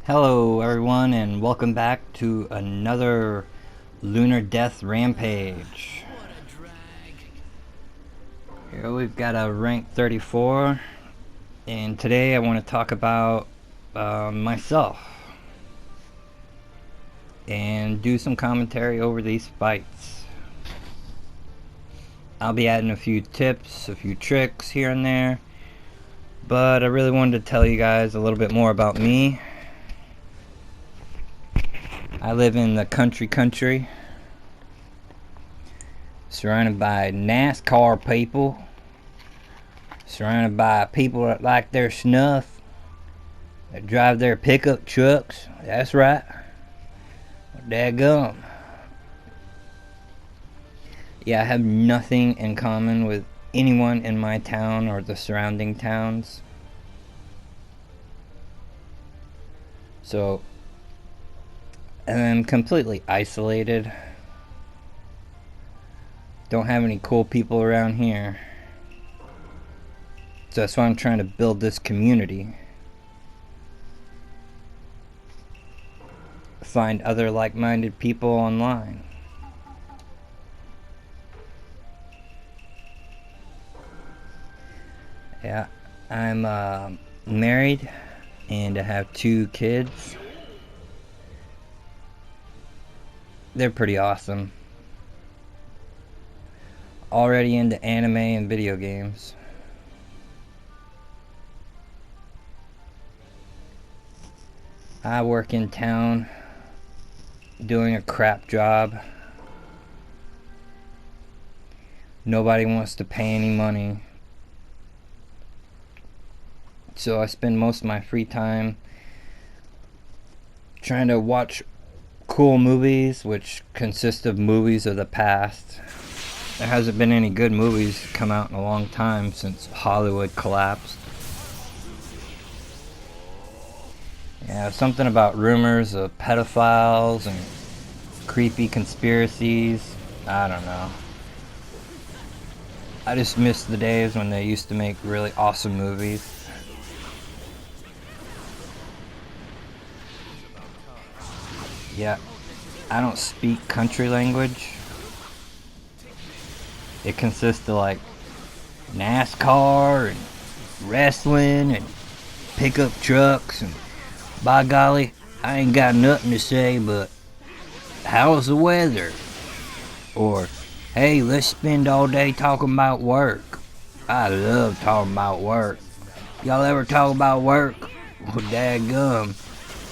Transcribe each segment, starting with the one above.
Hello everyone and welcome back to another Lunar Death Rampage. Here we've got a rank 34 and today I want to talk about myself and do some commentary over these fights. I'll be adding a few tips, a few tricks here and there, but I really wanted to tell you guys a little bit more about me. I live in the country, surrounded by NASCAR people, surrounded by people that like their snuff, that drive their pickup trucks. That's right. Daggum. Yeah, I have nothing in common with anyone in my town or the surrounding towns. So, and I'm completely isolated. Don't have any cool people around here. So that's why I'm trying to build this community. Find other like-minded people online. Yeah, I'm married and I have 2 kids. They're pretty awesome. Already into anime and video games. I work in town doing a crap job. Nobody wants to pay any money. So I spend most of my free time trying to watch cool movies, which consist of movies of the past. There hasn't been any good movies come out in a long time since Hollywood collapsed. Yeah, something about rumors of pedophiles and creepy conspiracies. I don't know. I just miss the days when they used to make really awesome movies. Yeah, I don't speak country language. It consists of like NASCAR and wrestling and pickup trucks, and by golly, I ain't got nothing to say but how's the weather? Or hey, let's spend all day talking about work. I love talking about work. Y'all ever talk about work? Well, dadgum,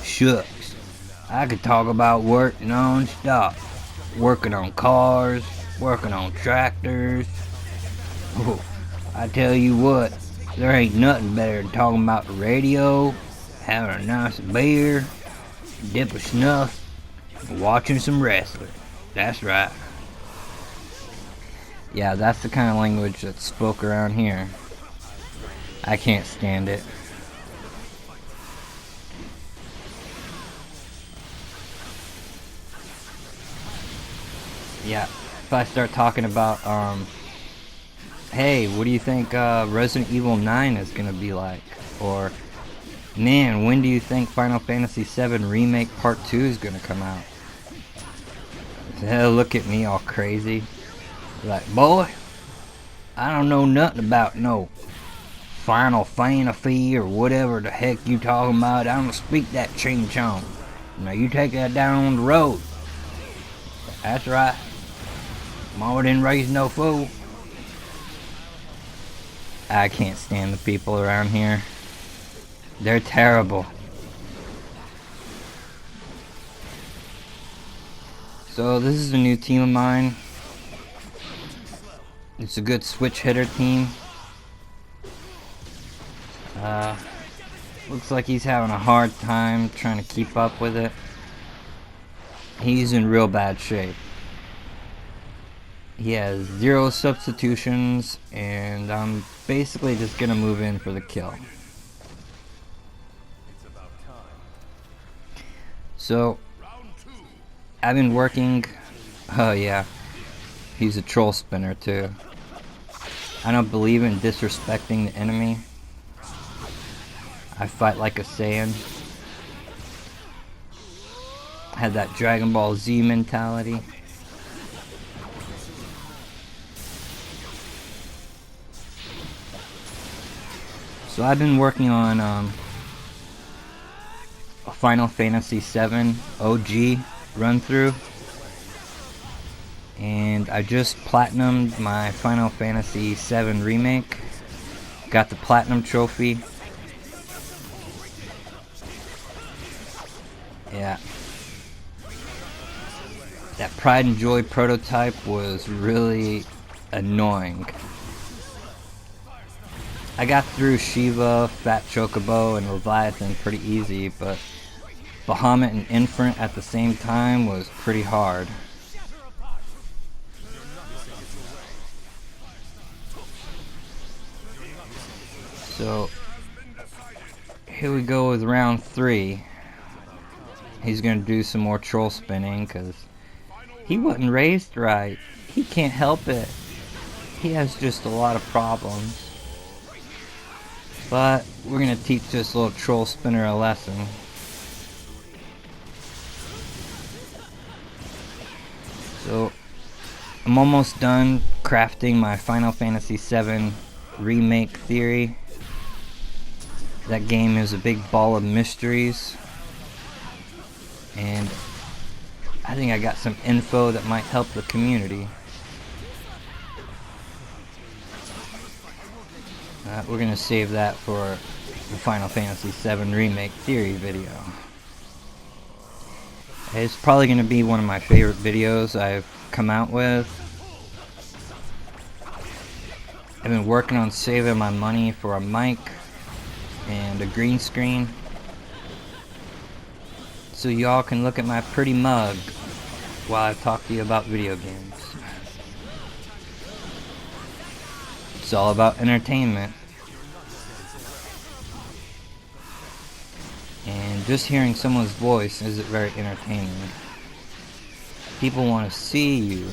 shucks. I could talk about work non-stop. Working on cars, working on tractors. Oh, I tell you what, there ain't nothing better than talking about the radio, having a nice beer, dip of snuff, and watching some wrestling. That's right. Yeah, that's the kind of language that's spoke around here. I can't stand it. Yeah, if I start talking about, hey, what do you think Resident Evil 9 is gonna be like? Or, man, when do you think Final Fantasy VII Remake Part 2 is gonna come out? They'll look at me all crazy. Like, boy, I don't know nothing about no Final Fantasy or whatever the heck you talking about. I don't speak that ching chong. Now you take that down on the road. That's right. Mama didn't raise no fool. I can't stand the people around here. They're terrible. So this is a new team of mine. It's a good switch hitter team. Looks like he's having a hard time trying to keep up with it. He's in real bad shape. He has 0 substitutions, and I'm basically just gonna move in for the kill. So, I've been working. Oh yeah, he's a troll spinner too. I don't believe in disrespecting the enemy. I fight like a Saiyan. Had that Dragon Ball Z mentality. So I've been working on a Final Fantasy VII OG run through, and I just platinumed my Final Fantasy VII remake. Got the platinum trophy. Yeah. That Pride and Joy prototype was really annoying. I got through Shiva, Fat Chocobo, and Leviathan pretty easy, but Bahamut and Infant at the same time was pretty hard. So here we go with round 3. He's gonna do some more troll spinning because he wasn't raised right. He can't help it. He has just a lot of problems. But we're gonna teach this little troll spinner a lesson. So I'm almost done crafting my Final Fantasy VII remake theory. That game is a big ball of mysteries, and I think I got some info that might help the community. We're gonna save that for the Final Fantasy VII remake theory video. It's probably gonna be one of my favorite videos I've come out with. I've been working on saving my money for a mic and a green screen, so y'all can look at my pretty mug while I talk to you about video games. It's all about entertainment. And just hearing someone's voice isn't very entertaining. People want to see you.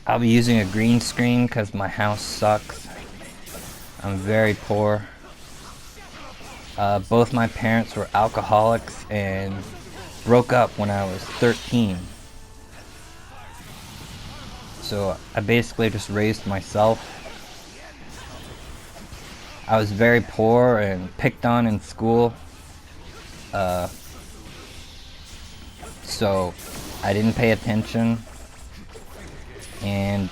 I'll be using a green screen because my house sucks. I'm very poor. Both my parents were alcoholics and broke up when I was 13. So I basically just raised myself. I was very poor and picked on in school. So I didn't pay attention. And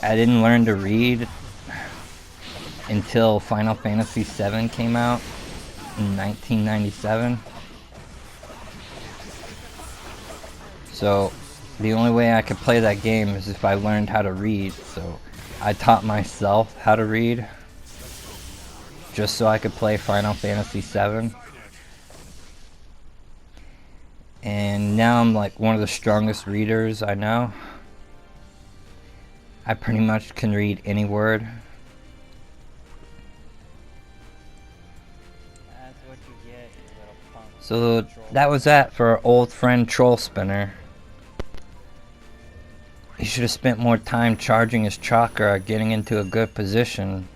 I didn't learn to read until Final Fantasy VII came out in 1997. So the only way I could play that game is if I learned how to read. So I taught myself how to read just so I could play Final Fantasy VII. And now I'm like one of the strongest readers I know. I pretty much can read any word. That's what you get, you little punk. So that was that for our old friend Troll Spinner. He should have spent more time charging his chakra, getting into a good position,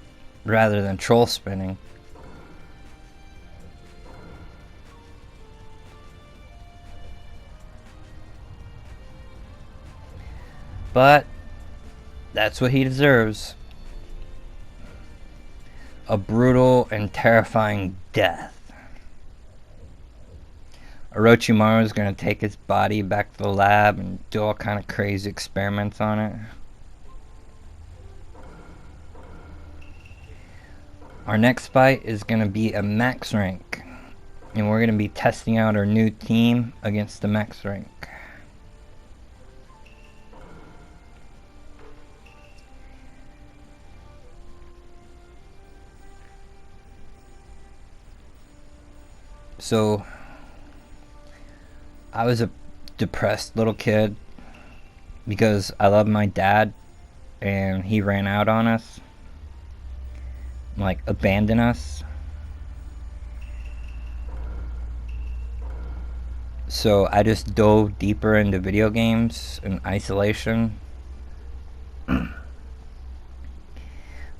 rather than troll spinning. But that's what he deserves. A brutal and terrifying death. Orochimaru is going to take his body back to the lab and do all kind of crazy experiments on it. Our next fight is going to be a max rank, and we're going to be testing out our new team against the max rank. So I was a depressed little kid because I loved my dad and he ran out on us, like abandoned us. So I just dove deeper into video games in isolation.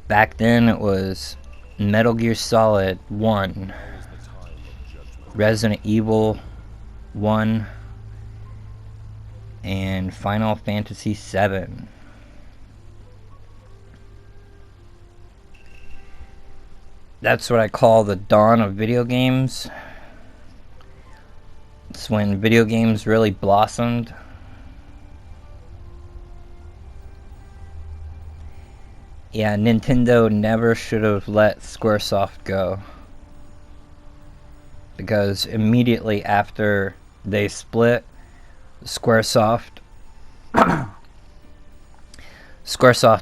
Back then it was Metal Gear Solid 1, Resident Evil 1, and Final Fantasy 7. That's what I call the dawn of video games. It's when video games really blossomed. Yeah, Nintendo never should have let Squaresoft go. Because immediately after they split, Squaresoft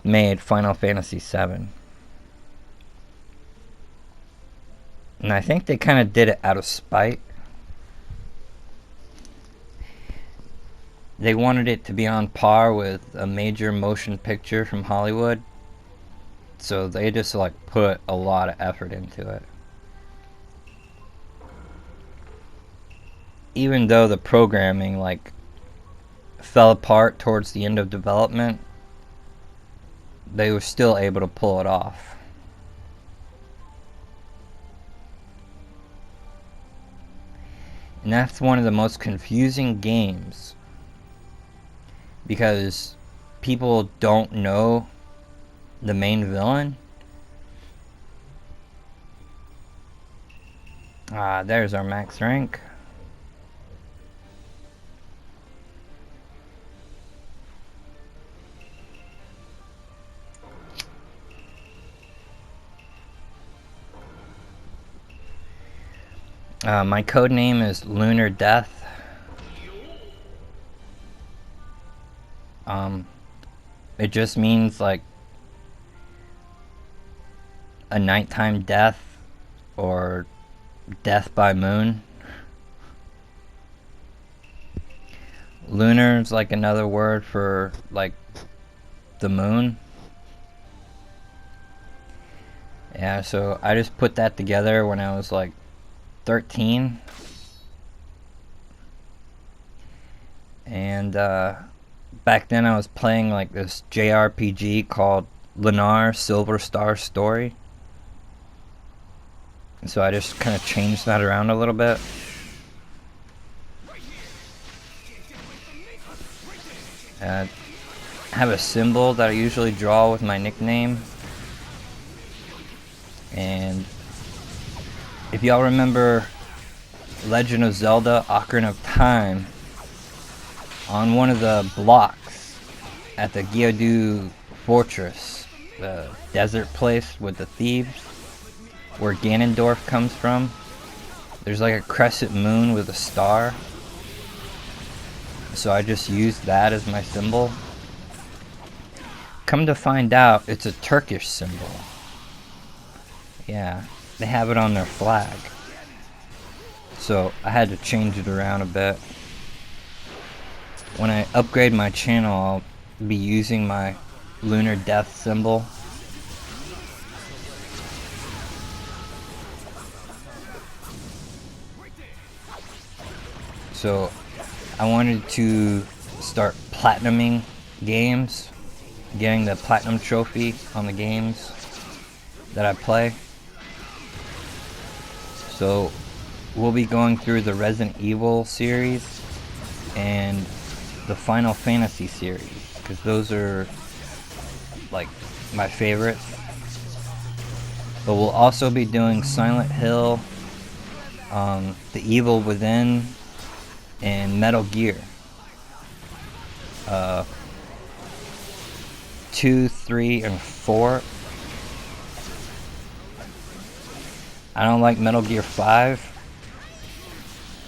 made Final Fantasy 7. And I think they kind of did it out of spite. They wanted it to be on par with a major motion picture from Hollywood. So they just like put a lot of effort into it. Even though the programming like fell apart towards the end of development, they were still able to pull it off. And that's one of the most confusing games, because people don't know the main villain. There's our max rank. My code name is LunerdeathHQ. It just means like a nighttime death or death by moon. Lunar is like another word for like the moon. Yeah, so I just put that together when I was like 13. And back then I was playing like this JRPG called Lunar Silver Star Story. And so I just kind of changed that around a little bit. I have a symbol that I usually draw with my nickname. And if y'all remember Legend of Zelda Ocarina of Time, on one of the blocks at the Geodu Fortress, the desert place with the thieves, where Ganondorf comes from, there's like a crescent moon with a star. So I just used that as my symbol. Come to find out, it's a Turkish symbol. Yeah, they have it on their flag. So I had to change it around a bit. When I upgrade my channel, I'll be using my lunar death symbol. So I wanted to start platinuming games, getting the platinum trophy on the games that I play. So we'll be going through the Resident Evil series and the Final Fantasy series, because those are like my favorites. But we'll also be doing Silent Hill, The Evil Within, and Metal Gear 2, 3, and 4. I don't like Metal Gear 5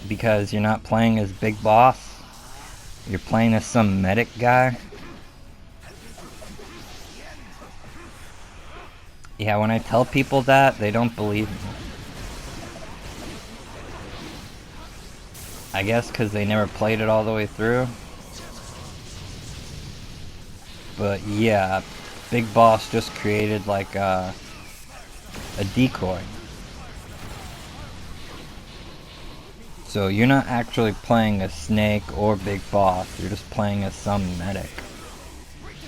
because you're not playing as Big Boss. You're playing as some medic guy. Yeah, when I tell people that, they don't believe me. I guess because they never played it all the way through. But yeah, Big Boss just created like a decoy. So you're not actually playing as Snake or Big Boss, you're just playing as some medic.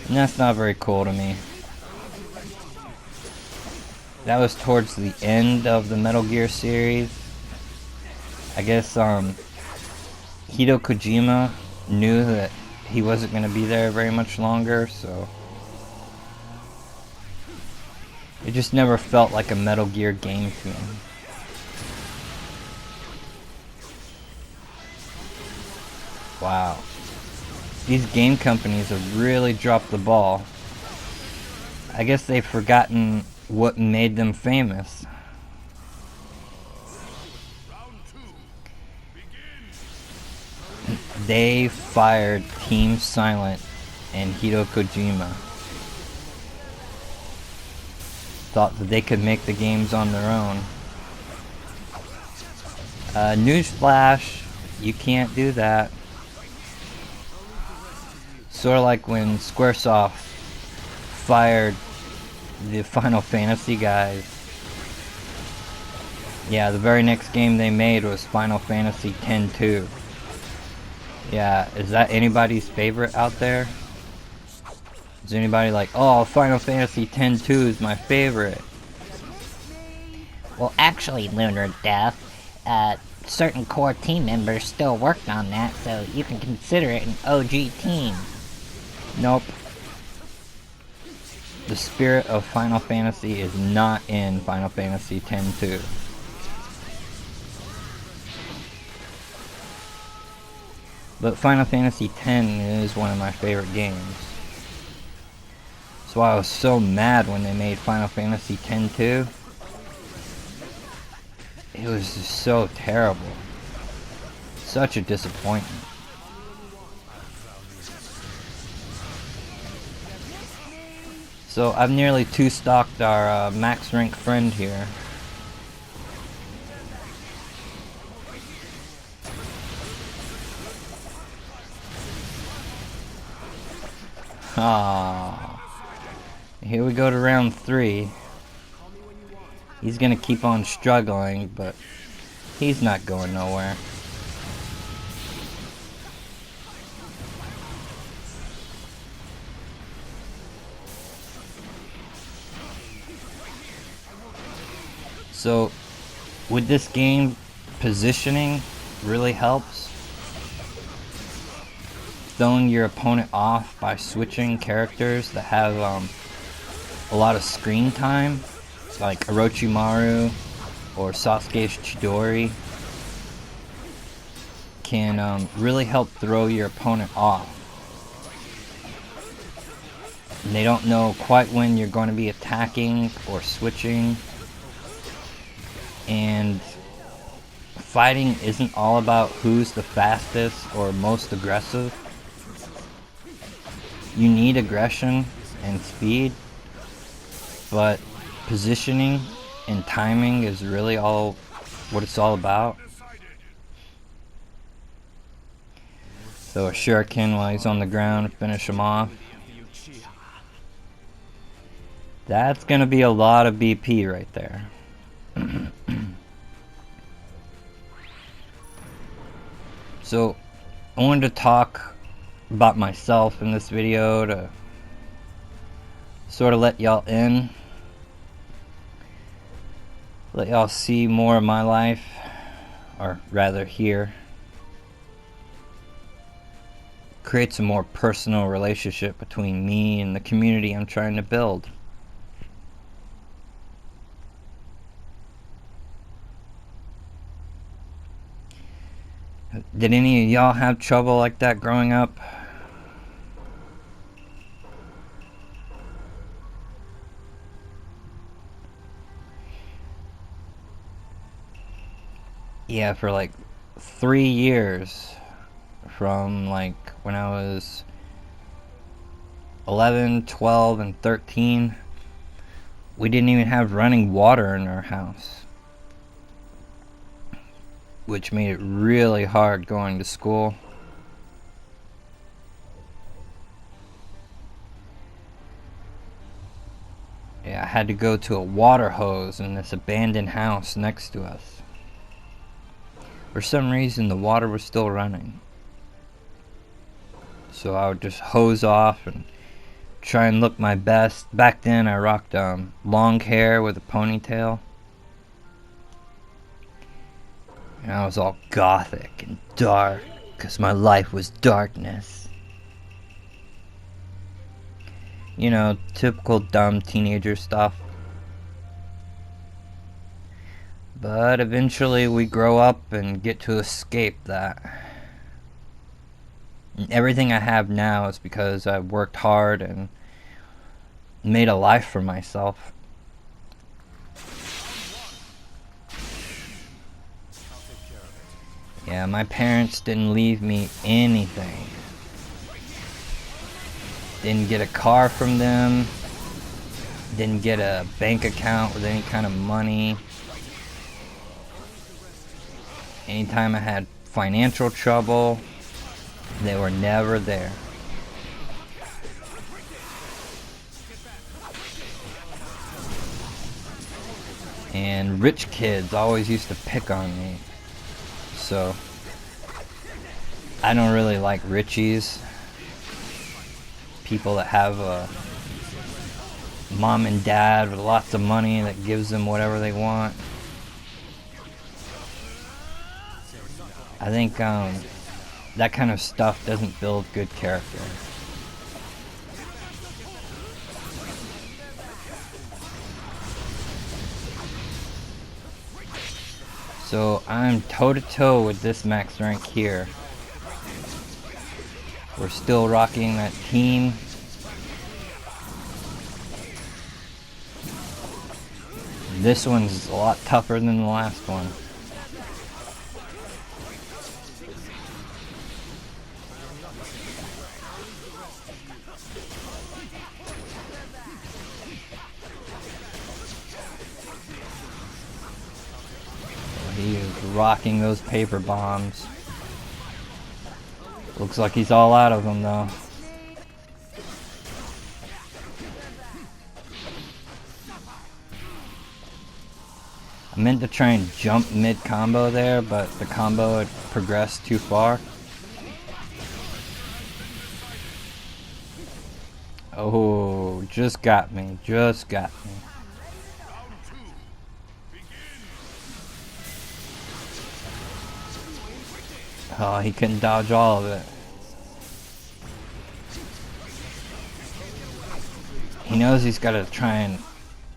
And that's not very cool to me. that was towards the end of the Metal Gear series. I guess Hideo Kojima knew that he wasn't going to be there very much longer, so it just never felt like a Metal Gear game to me. Wow. These game companies have really dropped the ball. I guess they've forgotten what made them famous. They fired Team Silent and Hideo Kojima. Thought that they could make the games on their own. Newsflash, you can't do that. Sort of like when Squaresoft fired the Final Fantasy guys. Yeah, the very next game they made was Final Fantasy X-2. Yeah, is that anybody's favorite out there? Is anybody like, oh, Final Fantasy X-2 is my favorite? Well, actually, Lunar Death, certain core team members still worked on that, so you can consider it an OG team. Nope. The spirit of Final Fantasy is not in Final Fantasy X-2. But Final Fantasy X is one of my favorite games. That's why I was so mad when they made Final Fantasy X-2. It was just so terrible. Such a disappointment. So I've nearly 2-stocked our max rank friend here. Here we go to round 3. He's gonna keep on struggling, but he's not going nowhere. So, with this game, positioning really helps. Throwing your opponent off by switching characters that have a lot of screen time, like Orochimaru or Sasuke's Chidori, can really help throw your opponent off. And they don't know quite when you're going to be attacking or switching. And fighting isn't all about who's the fastest or most aggressive. You need aggression and speed, but positioning and timing is really all what it's all about. So a shuriken while he's on the ground, finish him off. That's gonna be a lot of BP right there. So I wanted to talk about myself in this video to sort of let y'all in, let y'all see more of my life, or rather hear, create a more personal relationship between me and the community I'm trying to build. Did any of y'all have trouble like that growing up? Yeah, for like 3 years, from like when I was 11, 12, and 13, we didn't even have running water in our house, which made it really hard going to school. Yeah, I had to go to a water hose in this abandoned house next to us. For some reason, the water was still running. So I would just hose off and try and look my best. Back then I rocked long hair with a ponytail. And I was all gothic and dark, because my life was darkness. You know, typical dumb teenager stuff. But eventually we grow up and get to escape that. And everything I have now is because I've worked hard and made a life for myself. Yeah, my parents didn't leave me anything. Didn't get a car from them. Didn't get a bank account with any kind of money. Anytime I had financial trouble, they were never there. And rich kids always used to pick on me. So I don't really like richies. People that have a mom and dad with lots of money that gives them whatever they want. I think that kind of stuff doesn't build good character. So I'm toe-to-toe with this max rank here. We're still rocking that team. This one's a lot tougher than the last one. He is rocking those paper bombs. Looks like he's all out of them though. I meant to try and jump mid-combo there, but the combo had progressed too far. Oh, just got me, just got me. Oh, he couldn't dodge all of it. He knows he's got to try and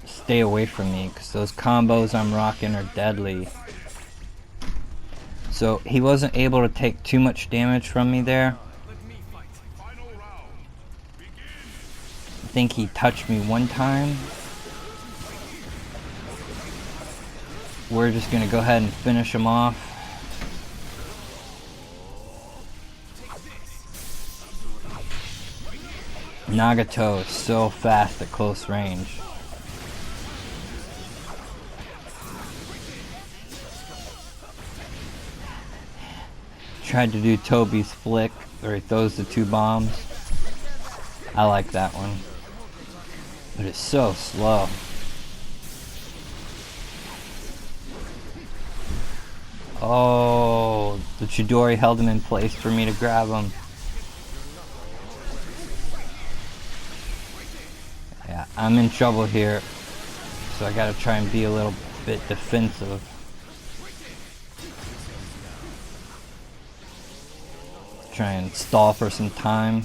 stay away from me because those combos I'm rocking are deadly. So he wasn't able to take too much damage from me there. I think he touched me one time. We're just going to go ahead and finish him off. Nagato is so fast at close range. Tried to do Toby's flick, where he throws the two bombs. I like that one. But it's so slow. Oh, the Chidori held him in place for me to grab him. Yeah, I'm in trouble here, so I gotta try and be a little bit defensive. Try and stall for some time.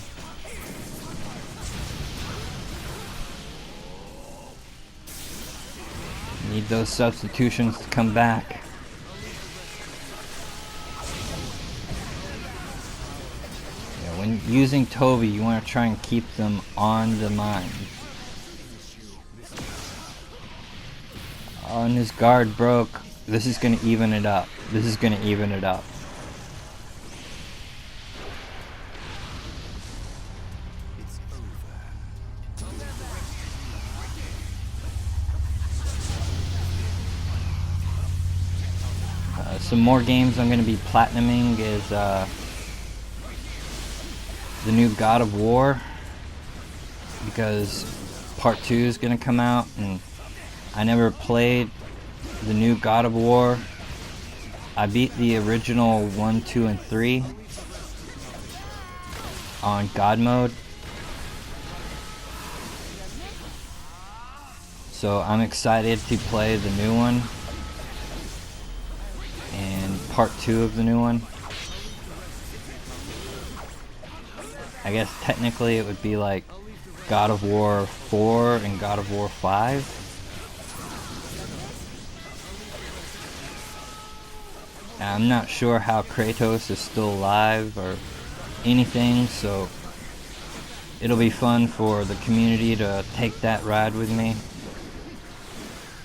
Need those substitutions to come back. Yeah, when using Toby, you want to try and keep them on the mine. Oh, and his guard broke. This is going to even it up. This is going to even it up. Some more games I'm going to be platinuming is the new God of War, because part 2 is going to come out, and I never played the new God of War. I beat the original 1, 2, and 3 on God mode, So I'm excited to play the new one and part 2 of the new one. I guess technically it would be like God of War 4 and God of War 5. I'm not sure how Kratos is still alive or anything, so it'll be fun for the community to take that ride with me.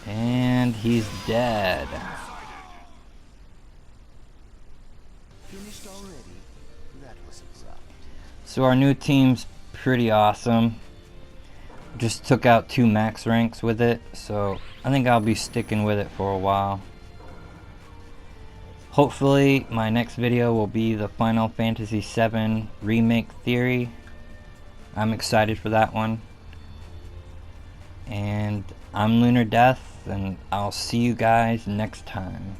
And he's dead. Finished already? That was exact. So our new team's pretty awesome. Just took out 2 max ranks with it, so I think I'll be sticking with it for a while. Hopefully my next video will be the Final Fantasy VII Remake Theory. I'm excited for that one. And I'm Lunar Death, and I'll see you guys next time.